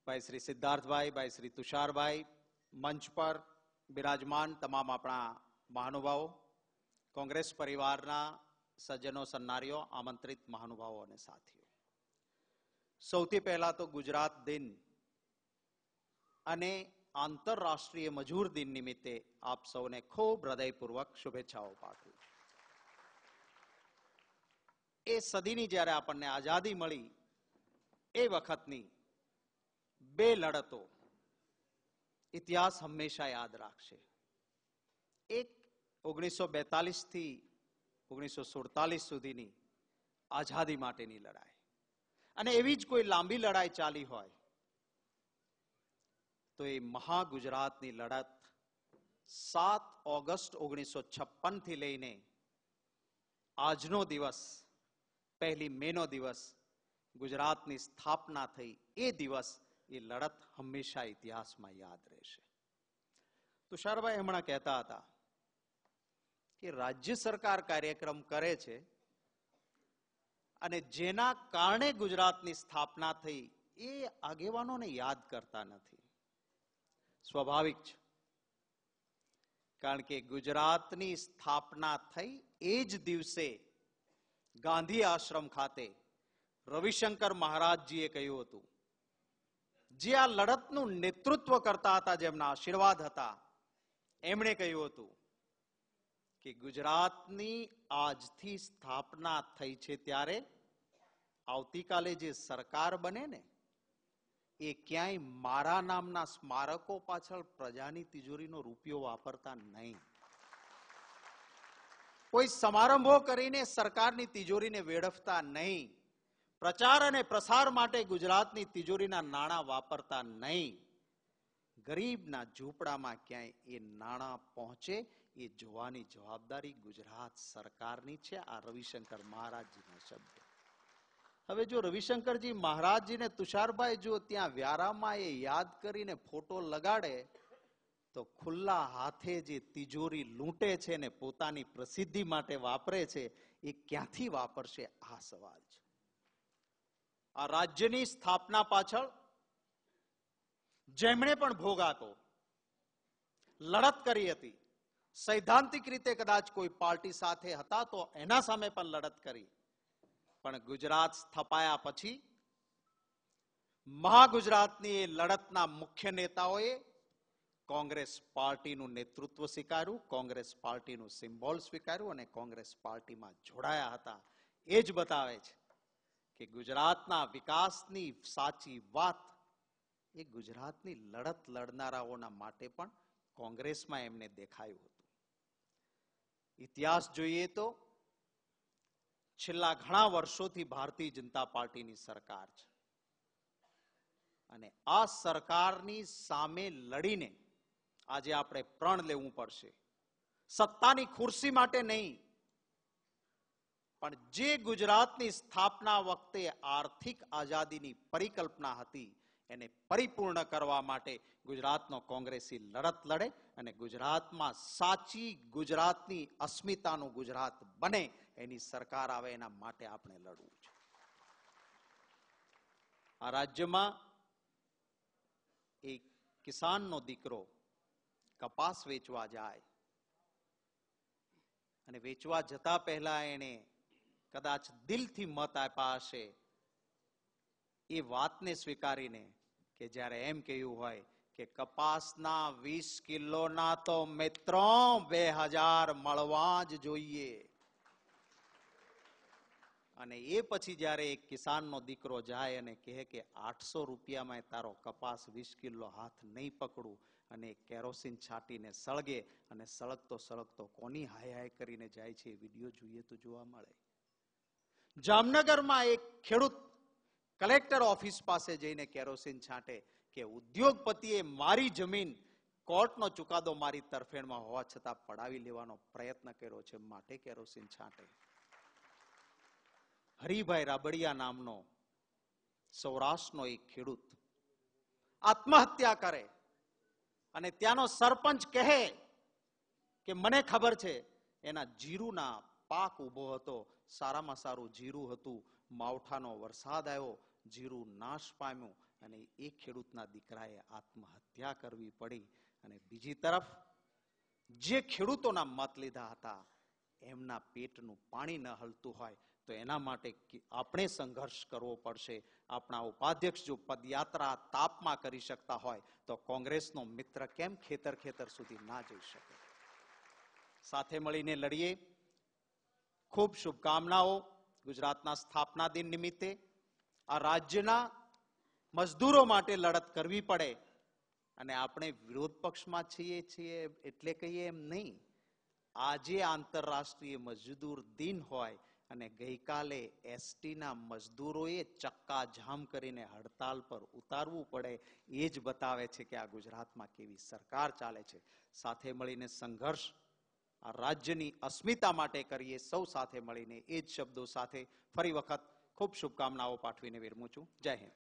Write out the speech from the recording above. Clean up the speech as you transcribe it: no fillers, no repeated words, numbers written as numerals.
ભાઈ શ્રી સિદ્ધાર્થભાઈ, ભાઈ શ્રી તુષારભાઈ, મંચ પર બિરાજમાન તમામ આપણા મહાનુભાવો, કોંગ્રેસ પરિવારના સજ્જનો સન્નારીઓ, આમંત્રિત મહાનુભાવો અને સાથીઓ, સૌથી પહેલા તો ગુજરાત દિન અને આંતરરાષ્ટ્રીય મજૂર દિન નિમિત્તે આપ સૌને ખૂબ હૃદયપૂર્વક શુભેચ્છાઓ પાઠવું. એ સદીની જ્યારે આપણને આઝાદી મળી એ વખતની બે લડતો ઇતિહાસ હંમેશા યાદ રાખશે. એક 1942 થી 1947 સુધીની આઝાદી માટેની લડાઈ, અને એવી જ કોઈ લાંબી લડાઈ ચાલી હોય તો એ મહાગુજરાતની લડત 7 ઓગસ્ટ 1956 થી લઈને આજનો દિવસ 1 મેનો દિવસ ગુજરાતની સ્થાપના થઈ એ દિવસ, એ લડત હંમેશા ઇતિહાસમાં યાદ રહેશે. તુષારભાઈ હમણાં કહેતા હતા કે રાજ્ય સરકાર કાર્યક્રમ કરે છે અને જેના કારણે ગુજરાતની સ્થાપના થઈ એ આગેવાનોને યાદ કરતા નથી. સ્વાભાવિક છે, કારણ કે ગુજરાતની સ્થાપના થઈ એ જ દિવસે ગાંધી આશ્રમ ખાતે રવિશંકર મહારાજજીએ કહ્યું હતું, જે આ લડતનું નેતૃત્વ કરતા હતા, જેમના આશીર્વાદ હતા, એમણે કહ્યું હતું કે ગુજરાતની આજથી સ્થાપના થઈ છે ત્યારે આવતીકાલે જે સરકાર બને ને એ ક્યાંય મારા નામના સ્મારકો પાછળ પ્રજાની તિજોરીનો રૂપિયો વાપરતા નહીં. કોઈ સમારંભો કરીને સરકારની તિજોરીને વેડફતા નહીં. પ્રચાર અને પ્રસાર માટે ગુજરાતની તિજોરીના નાણાં વાપરતા નહીં. ગરીબના ઝૂંપડામાં ક્યાંય એ નાણાં પહોંચે એ જોવાની જવાબદારી ગુજરાત સરકારની છે. આ રવિશંકર મહારાજજીના શબ્દ. હવે જો રવિશંકરજી મહારાજજીને તુષારભાઈ જો ત્યાં વ્યારામાં એ યાદ કરીને ફોટો લગાડે તો ખુલ્લા હાથે જે તિજોરી લૂંટે છે ને પોતાની પ્રસિદ્ધિ માટે વાપરે છે એ ક્યાંથી વાપરશે? આ સવાલ છે. આ રાજ્યની સ્થાપના પાછળ જેમણે પણ ભોગાતો લડત કરી હતી, સૈદ્ધાંતિક રીતે કદાચ કોઈ પાર્ટી સાથે હતા તો એના સામે પણ લડત કરી, પણ ગુજરાત સ્થપાયા પછી મહાગુજરાતની એ લડતના મુખ્ય નેતાઓએ કોંગ્રેસ પાર્ટીનું નેતૃત્વ સ્વીકાર્યું, કોંગ્રેસ પાર્ટીનું સિમ્બોલ સ્વીકાર્યું અને કોંગ્રેસ પાર્ટીમાં જોડાયા હતા. એ જ બતાવે છે કે ગુજરાતના વિકાસની સાચી વાત એ ગુજરાતની લડત લડનારાઓના માટે પણ કોંગ્રેસમાં એમને દેખાયું હતું. ઇતિહાસ જોઈએ તો છેલ્લા ઘણા વર્ષોથી ભારતીય જનતા પાર્ટીની સરકાર છે અને આ સરકારની સામે લડીને આજે આપણે પ્રણ લેવું પડશે. સત્તાની ખુરશી માટે નહીં, પણ જે ગુજરાતની સ્થાપના વખતે આર્થિક આઝાદીની પરિકલ્પના હતી એને પરિપૂર્ણ કરવા માટે ગુજરાતનો કોંગ્રેસી લડત લડે અને ગુજરાતમાં સાચી ગુજરાતની અસ્મિતાનું ગુજરાત બને, એની સરકાર આવે, એના માટે આપણે લડવું છે. આ રાજ્યમાં એક કિસાનનો દીકરો કપાસ વેચવા જાય અને વેચવા જતા પહેલા એને કદાચ દિલથી મત આપ્યા હશે એ વાતને સ્વીકારીને કે જ્યારે એમ કહ્યું હોય કે કપાસના 20 કિલોના તો મિત્રો 2000 મળવા જ જોઈએ, અને એ પછી જ્યારે એક કિસાનનો દીકરો જાય અને કહે કે 800 રૂપિયામાં તારો કપાસ 20 કિલો હાથ નહીં પકડું, અને કેરોસીન છાંટીને સળગે અને સળગતો સળગતો કોની હાય હાય કરીને જાય છે એ વિડીયો જોઈએ તો જોવા મળે. જામનગરમાં એક ખેડૂત કલેક્ટર ઓફિસ પાસે જઈને કેરોસીન છાંટે કે ઉદ્યોગપતિએ મારી જમીન કોર્ટનો ચુકાદો મારી તરફેણમાં હોવા છતાં પડાવી લેવાનો પ્રયત્ન કર્યો છે, માટે કેરોસીન છાંટે. હરિભાઈ રાબડિયા નામનો સૌરાષ્ટ્રનો એક ખેડૂત આત્મહત્યા કરે અને ત્યાંનો સરપંચ કહે કે મને ખબર છે એના જીરુના પાક ઉભો હતો, સારામાં સારું જીરું હતું, માવઠાનો વરસાદ આવ્યો, જીરું નાશ પામ્યું અને એ ખેડૂતના દીકરાએ આત્મહત્યા કરવી પડી. અને બીજી તરફ જે ખેડૂતોના મત લીધા હતા એમના પેટનું પાણી ન હલતું હોય તો એના માટે આપણે સંઘર્ષ કરવો પડશે. આપણા ઉપાધ્યક્ષ જો પદયાત્રા તાપમાં કરી શકતા હોય તો કોંગ્રેસનો મિત્ર કેમ ખેતર ખેતર સુધી ના જઈ શકે? સાથે મળીને લડીએ. ખૂબ શુભકામનાઓ. ગુજરાતના સ્થાપના દિન નિમિત્તે આ રાજ્યના મજદૂરો માટે લડત કરવી પડે અને આપણે વિરોધ પક્ષમાં છીએ એટલે કહીએ એમ નહીં. આજે આંતરરાષ્ટ્રીય મજદૂર દિન હોય અને ગઈકાલે એસટીના મજદૂરોએ ચક્કાજામ કરીને હડતાલ પર ઉતારવું પડે એ જ બતાવે છે કે આ ગુજરાતમાં કેવી સરકાર ચાલે છે. સાથે મળીને સંઘર્ષ આ રાજ્યની અસ્મિતા માટે કરીએ સૌ સાથે મળીને. એ જ શબ્દો સાથે ફરી વખત ખૂબ શુભકામનાઓ પાઠવીને વિરમું છું. જય હિન્દ.